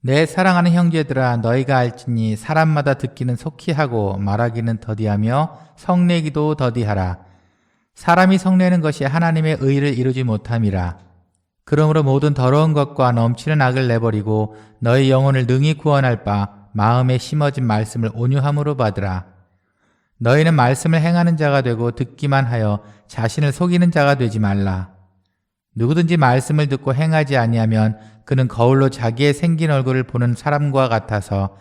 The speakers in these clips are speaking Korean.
내 사랑하는 형제들아, 너희가 알지니 사람마다 듣기는 속히 하고 말하기는 더디하며 성내기도 더디하라. 사람이 성내는 것이 하나님의 의를 이루지 못함이라. 그러므로 모든 더러운 것과 넘치는 악을 내버리고 너희 영혼을 능히 구원할 바 마음에 심어진 말씀을 온유함으로 받으라. 너희는 말씀을 행하는 자가 되고 듣기만 하여 자신을 속이는 자가 되지 말라. 누구든지 말씀을 듣고 행하지 아니하면 그는 거울로 자기의 생긴 얼굴을 보는 사람과 같아서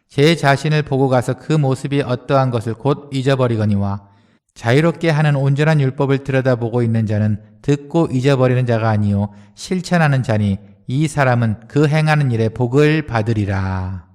제 자신을 보고 가서 그 모습이 어떠한 것을 곧 잊어버리거니와, 자유롭게 하는 온전한 율법을 들여다보고 있는 자는 듣고 잊어버리는 자가 아니요 실천하는 자니 이 사람은 그 행하는 일에 복을 받으리라.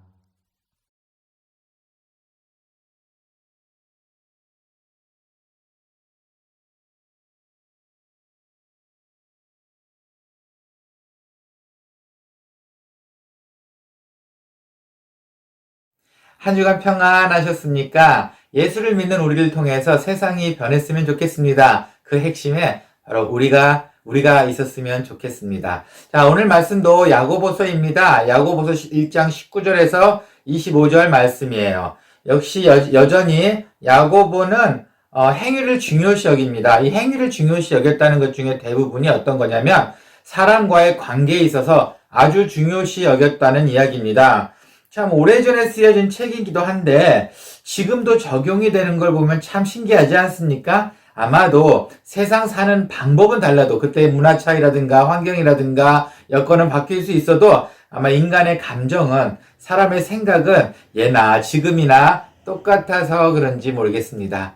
한 주간 평안하셨습니까? 예수를 믿는 우리를 통해서 세상이 변했으면 좋겠습니다. 그 핵심에 바로 우리가 있었으면 좋겠습니다. 자, 오늘 말씀도 야고보서입니다. 야고보서 1장 19절에서 25절 말씀이에요. 역시 여전히 야고보는 행위를 중요시 여깁니다. 이 행위를 중요시 여겼다는 것 중에 대부분이 어떤 거냐면 사람과의 관계에 있어서 아주 중요시 여겼다는 이야기입니다. 참 오래전에 쓰여진 책이기도 한데 지금도 적용이 되는 걸 보면 참 신기하지 않습니까? 아마도 세상 사는 방법은 달라도 그때의 문화 차이라든가 환경이라든가 여건은 바뀔 수 있어도 아마 인간의 감정은, 사람의 생각은 예나 지금이나 똑같아서 그런지 모르겠습니다.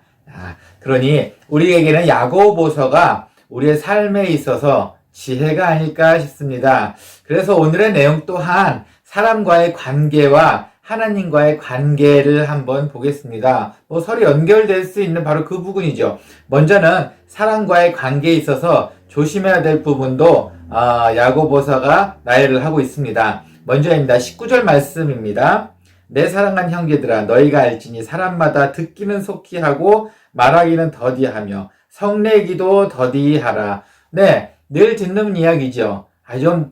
그러니 우리에게는 야고보서가 우리의 삶에 있어서 지혜가 아닐까 싶습니다. 그래서 오늘의 내용 또한 사람과의 관계와 하나님과의 관계를 한번 보겠습니다. 서로 연결될 수 있는 바로 그 부분이죠. 먼저는 사람과의 관계에 있어서 조심해야 될 부분도 야고보서가 나열을 하고 있습니다. 먼저입니다. 19절 말씀입니다. 내 사랑하는 형제들아, 너희가 알지니 사람마다 듣기는 속히 하고 말하기는 더디하며 성내기도 더디하라. 네, 늘 듣는 이야기죠.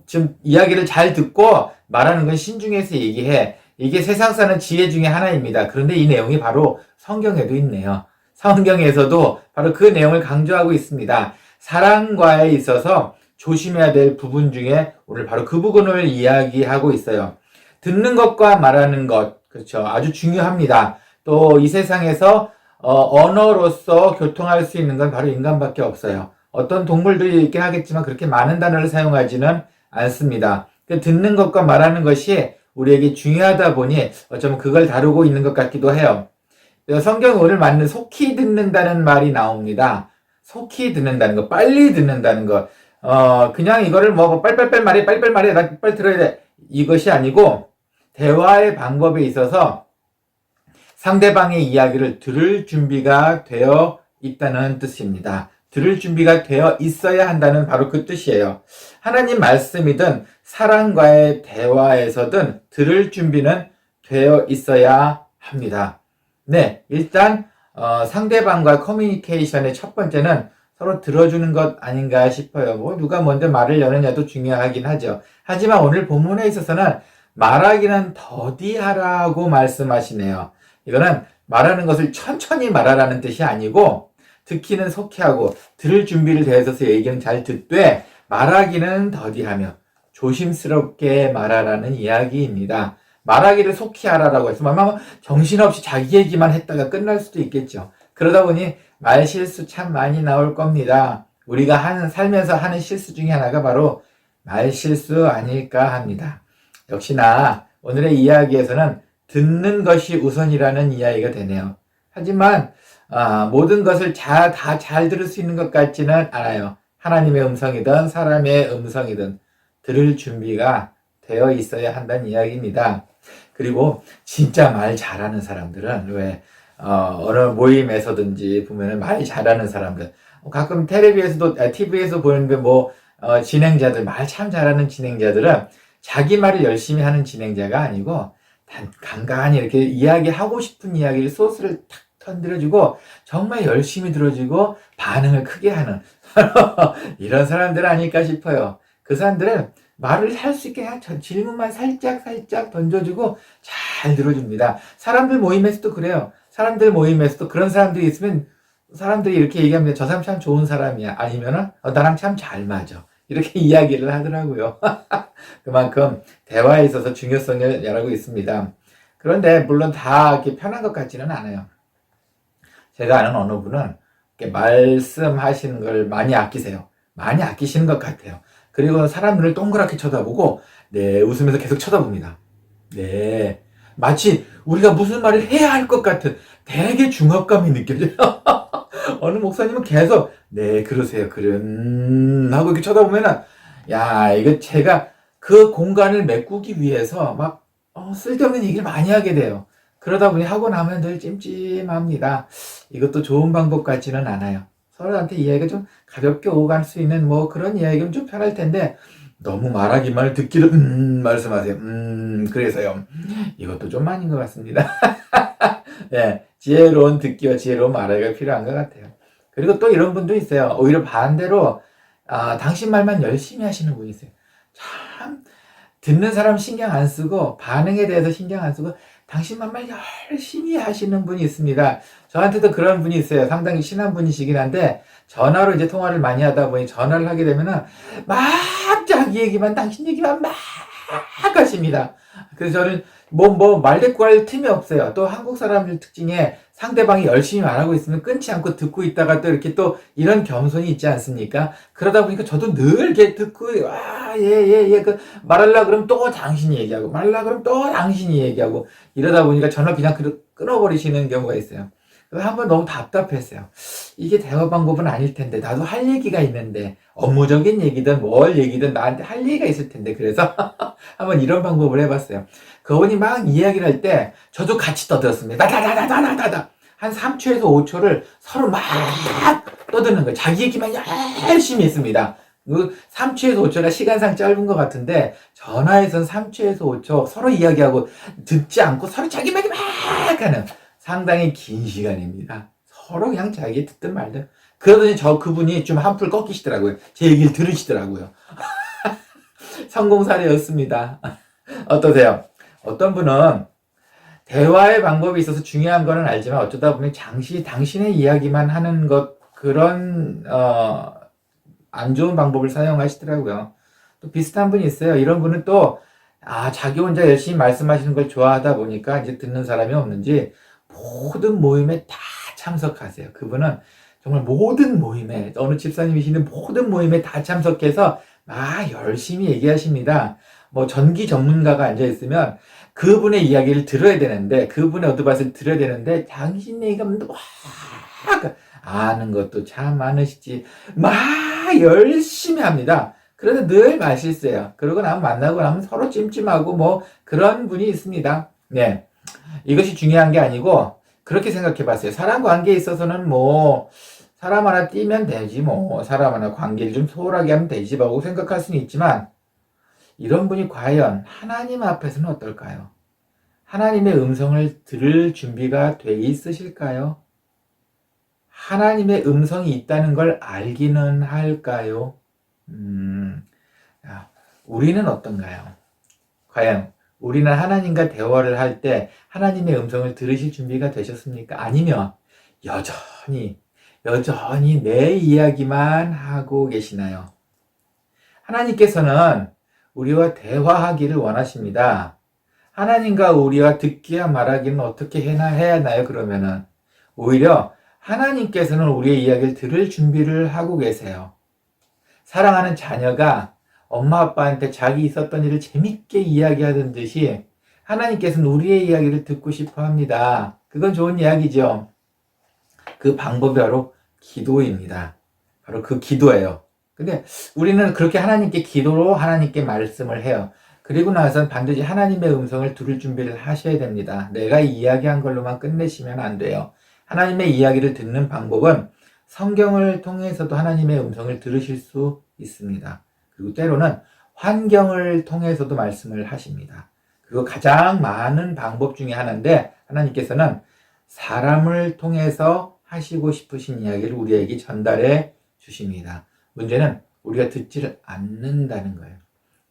좀 이야기를 잘 듣고 말하는 건 신중해서 얘기해. 이게 세상 사는 지혜 중에 하나입니다. 그런데 이 내용이 바로 성경에도 있네요. 성경에서도 바로 그 내용을 강조하고 있습니다. 사랑과에 있어서 조심해야 될 부분 중에 오늘 바로 그 부분을 이야기하고 있어요. 듣는 것과 말하는 것, 그렇죠. 아주 중요합니다. 또 이 세상에서 언어로서 교통할 수 있는 건 바로 인간밖에 없어요. 어떤 동물들이 있긴 하겠지만 그렇게 많은 단어를 사용하지는 않습니다. 듣는 것과 말하는 것이 우리에게 중요하다 보니 어쩌면 그걸 다루고 있는 것 같기도 해요. 성경에 오늘 맞는 속히 듣는다는 말이 나옵니다. 속히 듣는다는 것, 빨리 듣는다는 것. 그냥 이거를 빨리빨리 말해, 나 빨리 들어야 돼. 이것이 아니고 대화의 방법에 있어서 상대방의 이야기를 들을 준비가 되어 있다는 뜻입니다. 들을 준비가 되어 있어야 한다는 바로 그 뜻이에요. 하나님 말씀이든 사람과의 대화에서든 들을 준비는 되어 있어야 합니다. 네, 일단 상대방과 커뮤니케이션의 첫 번째는 서로 들어주는 것 아닌가 싶어요. 누가 먼저 말을 여느냐도 중요하긴 하죠. 하지만 오늘 본문에 있어서는 말하기는 더디하라고 말씀하시네요. 이거는 말하는 것을 천천히 말하라는 뜻이 아니고 듣기는 속히 하고 들을 준비를 대해서 얘기는 잘 듣되 말하기는 더디하며 조심스럽게 말하라는 이야기입니다. 말하기를 속히 하라라고 해서 아마 정신없이 자기 얘기만 했다가 끝날 수도 있겠죠. 그러다 보니 말 실수 참 많이 나올 겁니다. 우리가 살면서 하는 실수 중에 하나가 바로 말 실수 아닐까 합니다. 역시나 오늘의 이야기에서는 듣는 것이 우선이라는 이야기가 되네요. 하지만 모든 것을 다 잘 들을 수 있는 것 같지는 않아요. 하나님의 음성이든 사람의 음성이든 들을 준비가 되어 있어야 한다는 이야기입니다. 그리고 진짜 말 잘하는 사람들은 어느 모임에서든지 보면은 말 잘하는 사람들, 가끔 TV에서 보는데 진행자들, 말 참 잘하는 진행자들은 자기 말을 열심히 하는 진행자가 아니고 간간히 이렇게 이야기하고 싶은 이야기를 소스를 탁 터뜨려주고 정말 열심히 들어주고 반응을 크게 하는 이런 사람들 아닐까 싶어요. 그 사람들은 말을 할 수 있게 그냥 질문만 살짝 던져주고 잘 들어줍니다. 사람들 모임에서도 그래요. 사람들 모임에서도 그런 사람들이 있으면 사람들이 이렇게 얘기합니다. 저 사람 참 좋은 사람이야. 아니면은 나랑 참 잘 맞아. 이렇게 이야기를 하더라고요. 그만큼 대화에 있어서 중요성을 yar하고 있습니다. 그런데 물론 다 이렇게 편한 것 같지는 않아요. 제가 아는 어느 분은 이렇게 말씀하시는 걸 많이 아끼세요. 많이 아끼시는 것 같아요. 그리고 사람 눈을 동그랗게 쳐다보고 네 웃으면서 계속 쳐다봅니다. 네 마치 우리가 무슨 말을 해야 할 것 같은 되게 중압감이 느껴져요. 어느 목사님은 계속 네 그러세요 하고 이렇게 쳐다보면은 야 이거 제가 그 공간을 메꾸기 위해서 막 쓸데없는 얘기를 많이 하게 돼요. 그러다 보니 하고 나면 늘 찜찜합니다. 이것도 좋은 방법 같지는 않아요. 서로한테 이야기가 좀 가볍게 오고 갈 수 있는 뭐 그런 이야기면 좀 편할 텐데 너무 말하기만 듣기를 말씀하세요. 그래서요. 이것도 좀 아닌 것 같습니다. 예, 지혜로운 듣기와 지혜로운 말하기가 필요한 것 같아요. 그리고 또 이런 분도 있어요. 오히려 반대로 당신 말만 열심히 하시는 분이 있어요. 참 듣는 사람 신경 안 쓰고 반응에 대해서 신경 안 쓰고 당신 말만 열심히 하시는 분이 있습니다. 저한테도 그런 분이 있어요. 상당히 친한 분이시긴 한데 전화로 이제 통화를 많이 하다 보니 전화를 하게 되면은 막 자기 얘기만 당신 얘기만 막 하십니다. 그래서 저는 말대꾸할 틈이 없어요. 또 한국 사람들 특징에 상대방이 열심히 말하고 있으면 끊지 않고 듣고 있다가 또 이렇게 또 이런 겸손이 있지 않습니까? 그러다 보니까 저도 늘 이렇게 듣고 그 말하려 그러면 또 당신이 얘기하고 말하려 그러면 또 당신이 얘기하고 이러다 보니까 전화 그냥 끊어버리시는 경우가 있어요. 그래서 한번 너무 답답했어요. 이게 대화 방법은 아닐 텐데 나도 할 얘기가 있는데 업무적인 얘기든 뭘 얘기든 나한테 할 얘기가 있을 텐데 그래서 한번 이런 방법을 해봤어요. 그분이 막 이야기를 할 때 저도 같이 떠들었습니다. 다다다다다다다 한 3초에서 5초를 서로 막 떠드는 거예요. 자기 얘기만 열심히 했습니다. 그 3초에서 5초가 시간상 짧은 것 같은데 전화에선 3초에서 5초 서로 이야기하고 듣지 않고 서로 자기 말이 막 하는 상당히 긴 시간입니다. 서로 그냥 자기 듣든 말든. 그러더니 그분이 좀 한풀 꺾이시더라고요. 제 얘기를 들으시더라고요. 성공 사례였습니다. 어떠세요? 어떤 분은 대화의 방법이 있어서 중요한 거는 알지만 어쩌다 보면 당신의 이야기만 하는 그런 안 좋은 방법을 사용하시더라고요. 또 비슷한 분이 있어요. 이런 분은 또 자기 혼자 열심히 말씀하시는 걸 좋아하다 보니까 이제 듣는 사람이 없는지 모든 모임에 다 참석하세요. 그분은 정말 모든 모임에 어느 집사님이시는 모든 모임에 다 참석해서 열심히 얘기하십니다. 뭐 전기 전문가가 앉아 있으면 그분의 이야기를 들어야 되는데 그분의 어드바이스를 들어야 되는데 당신 얘기가 막 아는 것도 참 많으시지 막 열심히 합니다. 그래서 늘 말실수해요. 그러고 나면 만나고 나면 서로 찜찜하고 뭐 그런 분이 있습니다. 네. 이것이 중요한 게 아니고 그렇게 생각해 봤어요. 사람 관계에 있어서는 뭐 사람 하나 띄면 되지 뭐 사람 하나 관계를 좀 소홀하게 하면 되지 라고 생각할 수는 있지만 이런 분이 과연 하나님 앞에서는 어떨까요? 하나님의 음성을 들을 준비가 돼 있으실까요? 하나님의 음성이 있다는 걸 알기는 할까요? 우리는 어떤가요? 과연 우리는 하나님과 대화를 할 때 하나님의 음성을 들으실 준비가 되셨습니까? 아니면 여전히 내 이야기만 하고 계시나요? 하나님께서는 우리와 대화하기를 원하십니다. 하나님과 우리와 듣기야 말하기는 어떻게 해야 하나요? 그러면은 오히려 하나님께서는 우리의 이야기를 들을 준비를 하고 계세요. 사랑하는 자녀가 엄마 아빠한테 자기 있었던 일을 재밌게 이야기하던 듯이 하나님께서는 우리의 이야기를 듣고 싶어 합니다. 그건 좋은 이야기죠. 그 방법이 바로 기도입니다. 바로 그 기도예요. 근데 우리는 그렇게 하나님께 기도로 하나님께 말씀을 해요. 그리고 나서는 반드시 하나님의 음성을 들을 준비를 하셔야 됩니다. 내가 이야기한 걸로만 끝내시면 안 돼요. 하나님의 이야기를 듣는 방법은 성경을 통해서도 하나님의 음성을 들으실 수 있습니다. 그리고 때로는 환경을 통해서도 말씀을 하십니다. 그리고 가장 많은 방법 중에 하나인데 하나님께서는 사람을 통해서 하시고 싶으신 이야기를 우리에게 전달해 주십니다. 문제는 우리가 듣지를 않는다는 거예요.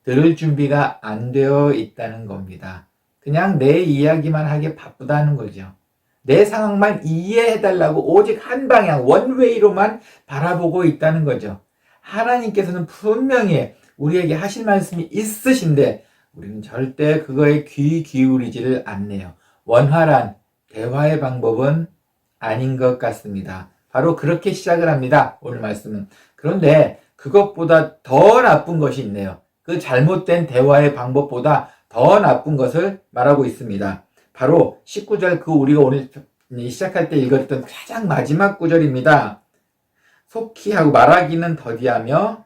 들을 준비가 안 되어 있다는 겁니다. 그냥 내 이야기만 하기에 바쁘다는 거죠. 내 상황만 이해해달라고 오직 한 방향, 원웨이로만 바라보고 있다는 거죠. 하나님께서는 분명히 우리에게 하실 말씀이 있으신데 우리는 절대 그거에 귀 기울이지를 않네요. 원활한 대화의 방법은 아닌 것 같습니다. 바로 그렇게 시작을 합니다. 오늘 말씀은. 그런데 그것보다 더 나쁜 것이 있네요. 그 잘못된 대화의 방법보다 더 나쁜 것을 말하고 있습니다. 바로 19절 그 우리가 오늘 시작할 때 읽었던 가장 마지막 구절입니다. 속히 하고 말하기는 더디하며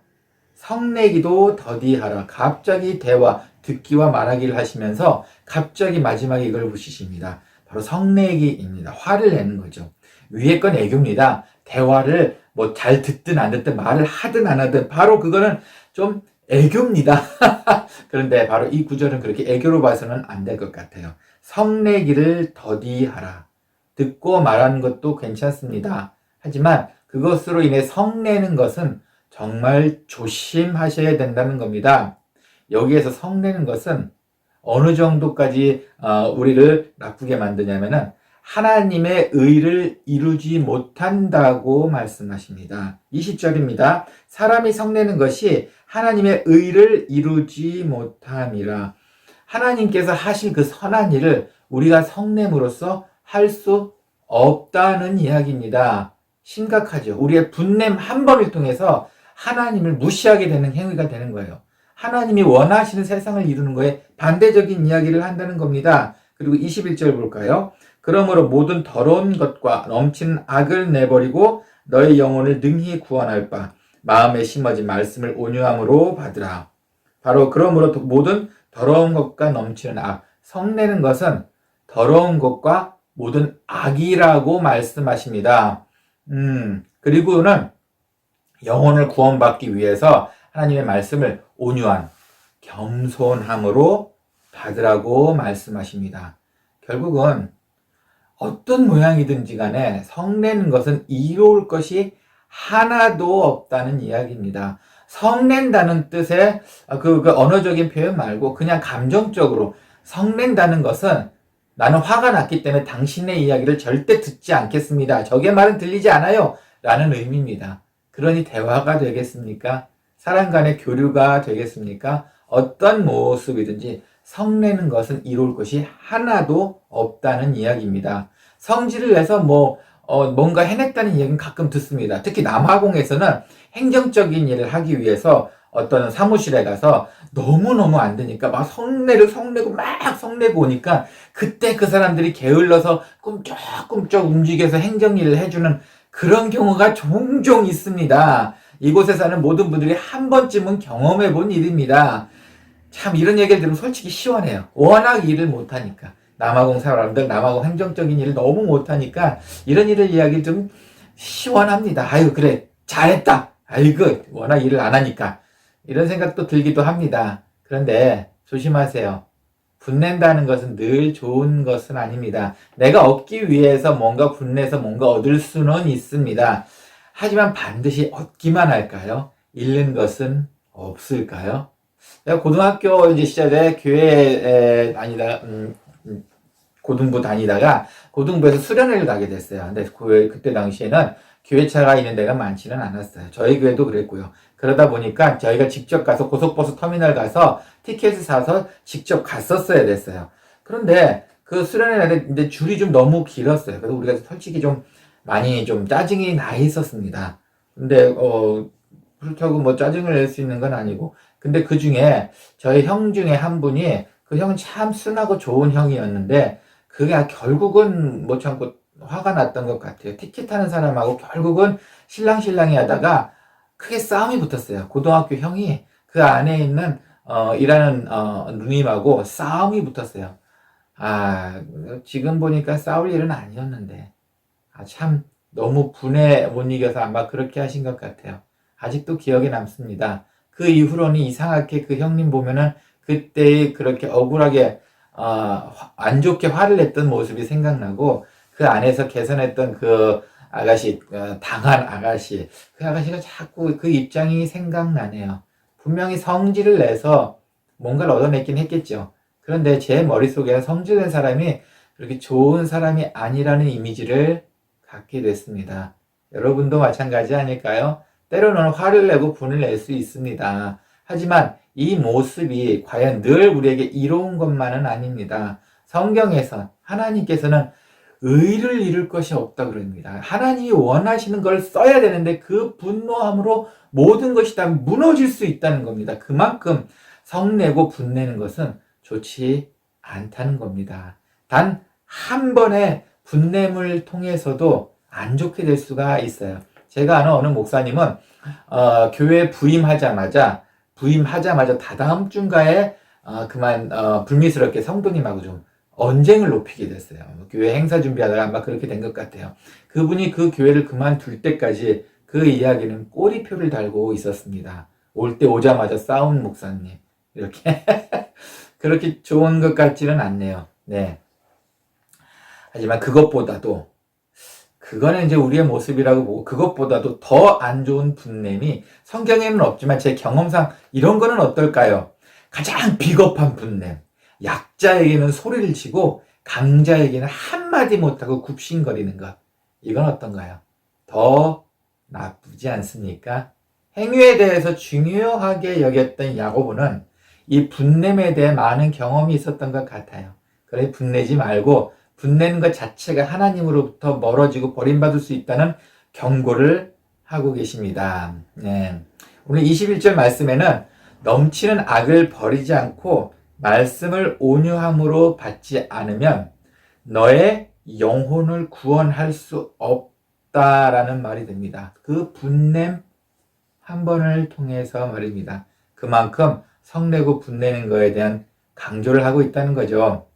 성내기도 더디하라. 갑자기 대화, 듣기와 말하기를 하시면서 갑자기 마지막에 이걸 붙이십니다. 바로 성내기입니다. 화를 내는 거죠. 위에 건 애교입니다. 대화를 뭐 잘 듣든 안 듣든 말을 하든 안 하든 바로 그거는 좀 애교입니다. 그런데 바로 이 구절은 그렇게 애교로 봐서는 안 될 것 같아요. 성내기를 더디하라. 듣고 말하는 것도 괜찮습니다. 하지만 그것으로 인해 성내는 것은 정말 조심하셔야 된다는 겁니다. 여기에서 성내는 것은 어느 정도까지 우리를 나쁘게 만드냐면은 하나님의 의를 이루지 못한다고 말씀하십니다. 20절입니다. 사람이 성내는 것이 하나님의 의를 이루지 못함이라. 하나님께서 하실 그 선한 일을 우리가 성냄으로써 할 수 없다는 이야기입니다. 심각하죠. 우리의 분냄 한 번을 통해서 하나님을 무시하게 되는 행위가 되는 거예요. 하나님이 원하시는 세상을 이루는 거에 반대적인 이야기를 한다는 겁니다. 그리고 21절 볼까요? 그러므로 모든 더러운 것과 넘치는 악을 내버리고 너의 영혼을 능히 구원할 바 마음에 심어진 말씀을 온유함으로 받으라. 바로 그러므로 모든 더러운 것과 넘치는 악, 성내는 것은 더러운 것과 모든 악이라고 말씀하십니다. 그리고는 영혼을 구원받기 위해서 하나님의 말씀을 온유한 겸손함으로 받으라고 말씀하십니다. 결국은 어떤 모양이든지 간에 성내는 것은 이로울 것이 하나도 없다는 이야기입니다. 성낸다는 뜻의 그 언어적인 표현 말고 그냥 감정적으로 성낸다는 것은 나는 화가 났기 때문에 당신의 이야기를 절대 듣지 않겠습니다. 적의 말은 들리지 않아요. 라는 의미입니다. 그러니 대화가 되겠습니까? 사람 간의 교류가 되겠습니까? 어떤 모습이든지 성내는 것은 이룰 것이 하나도 없다는 이야기입니다. 성질을 내서 뭔가 해냈다는 이야기는 가끔 듣습니다. 특히 남아공에서는 행정적인 일을 하기 위해서 어떤 사무실에 가서 너무너무 안 되니까 막 성내고 막 성내고 오니까 그때 그 사람들이 게을러서 꿈쩍꿈쩍 움직여서 행정일을 해주는 그런 경우가 종종 있습니다. 이곳에 사는 모든 분들이 한 번쯤은 경험해 본 일입니다. 참 이런 얘기를 들으면 솔직히 시원해요. 워낙 일을 못하니까. 남아공 사람들, 남아공 행정적인 일을 너무 못하니까 이런 일을 이야기 좀 시원합니다. 아유 그래 잘했다. 아이고 워낙 일을 안 하니까. 이런 생각도 들기도 합니다. 그런데 조심하세요. 분낸다는 것은 늘 좋은 것은 아닙니다. 내가 얻기 위해서 뭔가 분내서 뭔가 얻을 수는 있습니다. 하지만 반드시 얻기만 할까요? 잃는 것은 없을까요? 내가 고등학교 이제 시절에 교회에 고등부 다니다가 고등부에서 수련회를 가게 됐어요. 근데 그때 당시에는 교회차가 있는 데가 많지는 않았어요. 저희 교회도 그랬고요. 그러다 보니까 저희가 직접 가서 고속버스 터미널 가서 티켓을 사서 직접 갔었어야 됐어요. 그런데 그 수련회 날에 줄이 좀 너무 길었어요. 그래서 우리가 솔직히 좀 많이 좀 짜증이 나 있었습니다. 근데 그렇다고 뭐 짜증을 낼 수 있는 건 아니고 근데 그 중에 저희 형 중에 한 분이 그 형은 참 순하고 좋은 형이었는데 그게 결국은 못 참고 화가 났던 것 같아요. 티켓 타는 사람하고 결국은 실랑실랑이 하다가 크게 싸움이 붙었어요. 고등학교 형이 그 안에 있는 일하는 누님하고 싸움이 붙었어요. 지금 보니까 싸울 일은 아니었는데 참 너무 분에 못 이겨서 아마 그렇게 하신 것 같아요. 아직도 기억에 남습니다. 그 이후로는 이상하게 그 형님 보면은 그때 그렇게 억울하게 안 좋게 화를 냈던 모습이 생각나고 그 안에서 개선했던 그 아가씨, 당한 아가씨, 그 아가씨가 자꾸 그 입장이 생각나네요. 분명히 성질을 내서 뭔가를 얻어냈긴 했겠죠. 그런데 제 머릿속에는 성질낸 사람이 그렇게 좋은 사람이 아니라는 이미지를 갖게 됐습니다. 여러분도 마찬가지 아닐까요? 때로는 화를 내고 분을 낼 수 있습니다. 하지만 이 모습이 과연 늘 우리에게 이로운 것만은 아닙니다. 성경에서 하나님께서는 의를 이룰 것이 없다고 그럽니다. 하나님이 원하시는 걸 써야 되는데 그 분노함으로 모든 것이 다 무너질 수 있다는 겁니다. 그만큼 성내고 분내는 것은 좋지 않다는 겁니다. 단 한 번의 분냄을 통해서도 안 좋게 될 수가 있어요. 제가 아는 어느 목사님은 교회 부임하자마자 다다음 주인가에 불미스럽게 성도님하고 좀 언쟁을 높이게 됐어요. 교회 행사 준비하다가 아마 그렇게 된 것 같아요. 그분이 그 교회를 그만둘 때까지 그 이야기는 꼬리표를 달고 있었습니다. 올 때 오자마자 싸운 목사님. 이렇게. 그렇게 좋은 것 같지는 않네요. 네. 하지만 그것보다도, 그거는 이제 우리의 모습이라고 보고, 그것보다도 더 안 좋은 분냄이 성경에는 없지만 제 경험상 이런 거는 어떨까요? 가장 비겁한 분냄. 약자에게는 소리를 치고 강자에게는 한마디 못하고 굽신거리는 것. 이건 어떤가요? 더 나쁘지 않습니까? 행위에 대해서 중요하게 여겼던 야고보는 이 분냄에 대해 많은 경험이 있었던 것 같아요. 그래 분내지 말고 분내는 것 자체가 하나님으로부터 멀어지고 버림받을 수 있다는 경고를 하고 계십니다. 네. 오늘 21절 말씀에는 넘치는 악을 버리지 않고 말씀을 온유함으로 받지 않으면 너의 영혼을 구원할 수 없다라는 말이 됩니다. 그 분냄 한 번을 통해서 말입니다. 그만큼 성내고 분내는 것에 대한 강조를 하고 있다는 거죠.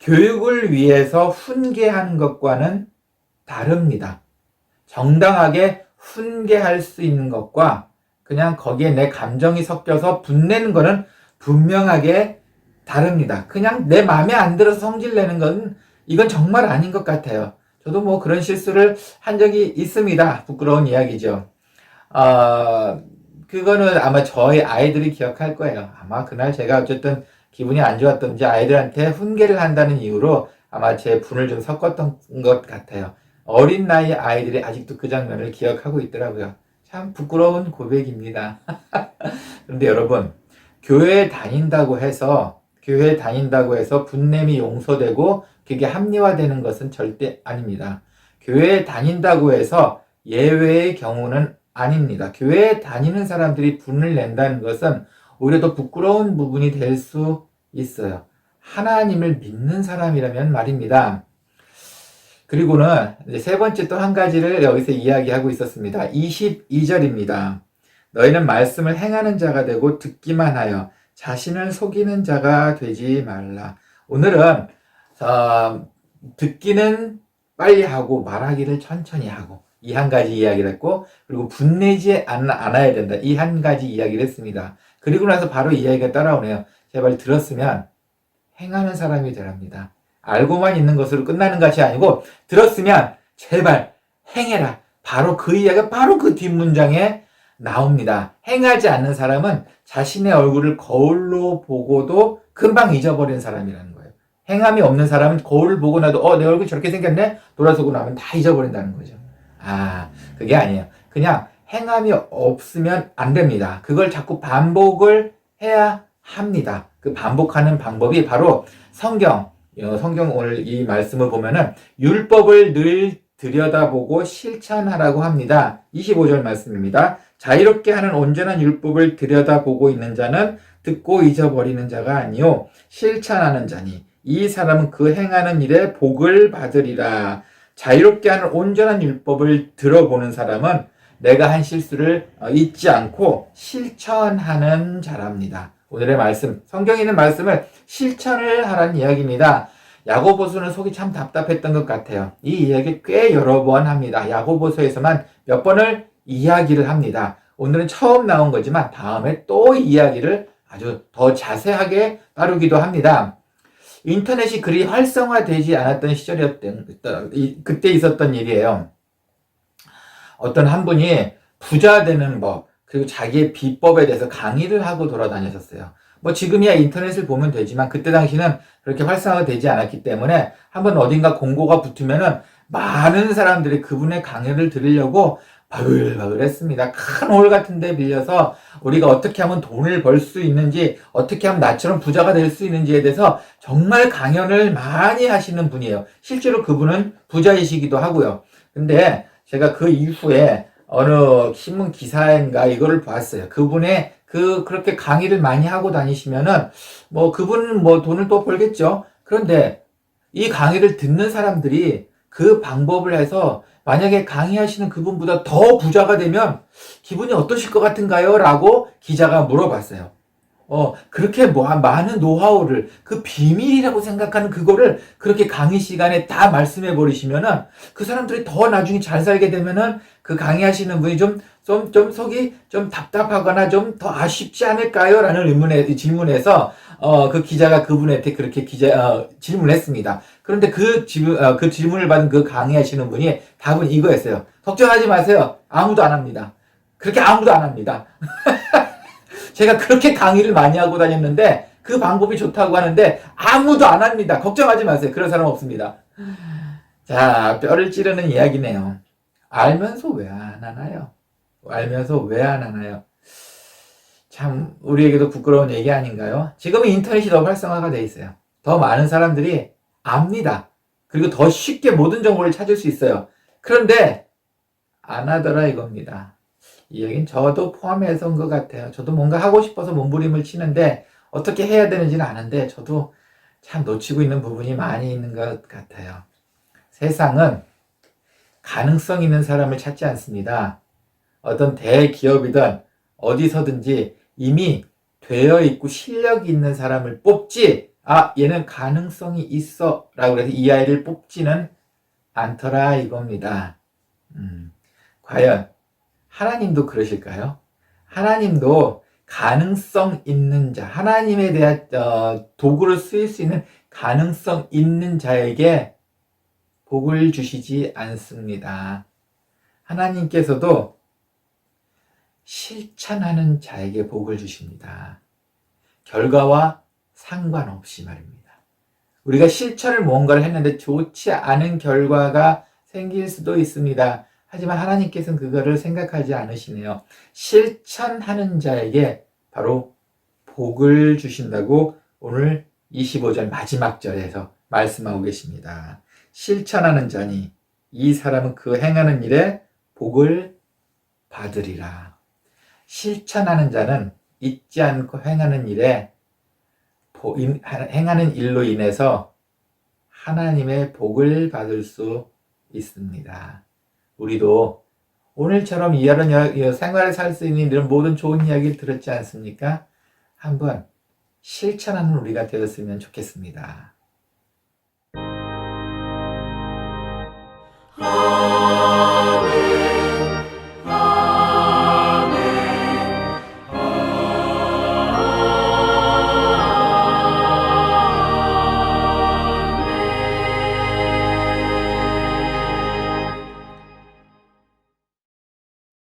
교육을 위해서 훈계하는 것과는 다릅니다. 정당하게 훈계할 수 있는 것과 그냥 거기에 내 감정이 섞여서 분내는 것은 분명하게 다릅니다. 그냥 내 마음에 안 들어서 성질 내는 건 이건 정말 아닌 것 같아요. 저도 뭐 그런 실수를 한 적이 있습니다. 부끄러운 이야기죠. 그거는 아마 저희 아이들이 기억할 거예요. 아마 그날 제가 어쨌든 기분이 안 좋았던지 아이들한테 훈계를 한다는 이유로 아마 제 분을 좀 섞었던 것 같아요. 어린 나이 아이들이 아직도 그 장면을 기억하고 있더라고요. 참 부끄러운 고백입니다. 그런데 여러분, 교회에 다닌다고 해서 분냄이 용서되고 그게 합리화되는 것은 절대 아닙니다. 교회에 다닌다고 해서 예외의 경우는 아닙니다. 교회에 다니는 사람들이 분을 낸다는 것은 오히려 더 부끄러운 부분이 될 수 있어요. 하나님을 믿는 사람이라면 말입니다. 그리고는 이제 세 번째 또 한 가지를 여기서 이야기하고 있었습니다. 22절입니다. 너희는 말씀을 행하는 자가 되고 듣기만 하여 자신을 속이는 자가 되지 말라. 오늘은 듣기는 빨리 하고 말하기를 천천히 하고 이 한 가지 이야기를 했고, 그리고 분내지 않아야 된다. 이 한 가지 이야기를 했습니다. 그리고 나서 바로 이야기가 따라오네요. 제발 들었으면 행하는 사람이 되랍니다. 알고만 있는 것으로 끝나는 것이 아니고 들었으면 제발 행해라. 바로 그 이야기가 바로 그 뒷문장에 나옵니다. 행하지 않는 사람은 자신의 얼굴을 거울로 보고도 금방 잊어버린 사람이라는 거예요. 행함이 없는 사람은 거울을 보고 나도 내 얼굴 저렇게 생겼네? 돌아서고 나면 다 잊어버린다는 거죠. 그게 아니에요. 그냥 행함이 없으면 안 됩니다. 그걸 자꾸 반복을 해야 합니다. 그 반복하는 방법이 바로 성경 오늘 이 말씀을 보면은 율법을 늘 들여다보고 실천하라고 합니다. 25절 말씀입니다. 자유롭게 하는 온전한 율법을 들여다보고 있는 자는 듣고 잊어버리는 자가 아니요 실천하는 자니 이 사람은 그 행하는 일에 복을 받으리라. 자유롭게 하는 온전한 율법을 들어보는 사람은 내가 한 실수를 잊지 않고 실천하는 자랍니다. 오늘의 말씀, 성경에 있는 말씀을 실천을 하라는 이야기입니다. 야고보서는 속이 참 답답했던 것 같아요. 이 이야기 꽤 여러 번 합니다. 야고보서에서만 몇 번을 이야기를 합니다. 오늘은 처음 나온 거지만 다음에 또 이야기를 아주 더 자세하게 다루기도 합니다. 인터넷이 그리 활성화되지 않았던 그때 있었던 일이에요. 어떤 한 분이 부자 되는 법, 그리고 자기의 비법에 대해서 강의를 하고 돌아다녔었어요. 뭐 지금이야 인터넷을 보면 되지만 그때 당시는 그렇게 활성화가 되지 않았기 때문에 한번 어딘가 공고가 붙으면은 많은 사람들이 그분의 강연을 들으려고 바글바글 했습니다. 큰 홀 같은 데 빌려서 우리가 어떻게 하면 돈을 벌 수 있는지, 어떻게 하면 나처럼 부자가 될 수 있는지에 대해서 정말 강연을 많이 하시는 분이에요. 실제로 그분은 부자이시기도 하고요. 근데 제가 그 이후에 어느 신문 기사인가 이거를 봤어요. 그분의 그렇게 강의를 많이 하고 다니시면은 뭐 그분은 뭐 돈을 또 벌겠죠. 그런데 이 강의를 듣는 사람들이 그 방법을 해서 만약에 강의하시는 그분보다 더 부자가 되면 기분이 어떠실 것 같은가요? 라고 기자가 물어봤어요. 그렇게 많은 노하우를, 그 비밀이라고 생각하는 그거를 그렇게 강의 시간에 다 말씀해 버리시면은 그 사람들이 더 나중에 잘 살게 되면은 그 강의하시는 분이 좀 속이 좀 답답하거나 좀 더 아쉽지 않을까요? 라는 질문에서, 그 기자가 그분한테 그렇게 질문했습니다. 그런데 그 질문을 받은 그 강의하시는 분이 답은 이거였어요. 걱정하지 마세요. 아무도 안 합니다. 그렇게 아무도 안 합니다. 제가 그렇게 강의를 많이 하고 다녔는데 그 방법이 좋다고 하는데 아무도 안 합니다. 걱정하지 마세요. 그런 사람 없습니다. 자, 뼈를 찌르는 이야기네요. 알면서 왜 안 하나요? 알면서 왜 안 하나요? 참 우리에게도 부끄러운 얘기 아닌가요? 지금은 인터넷이 더 활성화가 돼 있어요. 더 많은 사람들이 압니다. 그리고 더 쉽게 모든 정보를 찾을 수 있어요. 그런데 안 하더라 이겁니다. 이 얘기는 저도 포함해서 온 것 같아요. 저도 뭔가 하고 싶어서 몸부림을 치는데 어떻게 해야 되는지는 아는데 저도 참 놓치고 있는 부분이 많이 있는 것 같아요. 세상은 가능성 있는 사람을 찾지 않습니다. 어떤 대기업이든 어디서든지 이미 되어 있고 실력이 있는 사람을 뽑지, 얘는 가능성이 있어 라고 해서 이 아이를 뽑지는 않더라 이겁니다. 과연 하나님도 그러실까요? 하나님도 가능성 있는 자, 하나님에 대한 도구를 쓰일 수 있는 가능성 있는 자에게 복을 주시지 않습니다. 하나님께서도 실천하는 자에게 복을 주십니다. 결과와 상관없이 말입니다. 우리가 실천을 뭔가를 했는데 좋지 않은 결과가 생길 수도 있습니다. 하지만 하나님께서는 그거를 생각하지 않으시네요. 실천하는 자에게 바로 복을 주신다고 오늘 25절 마지막 절에서 말씀하고 계십니다. 실천하는 자니 이 사람은 그 행하는 일에 복을 받으리라. 실천하는 자는 잊지 않고 행하는 일로 인해서 하나님의 복을 받을 수 있습니다. 우리도 오늘처럼 이런 생활을 살 수 있는 이런 모든 좋은 이야기를 들었지 않습니까? 한번 실천하는 우리가 되었으면 좋겠습니다.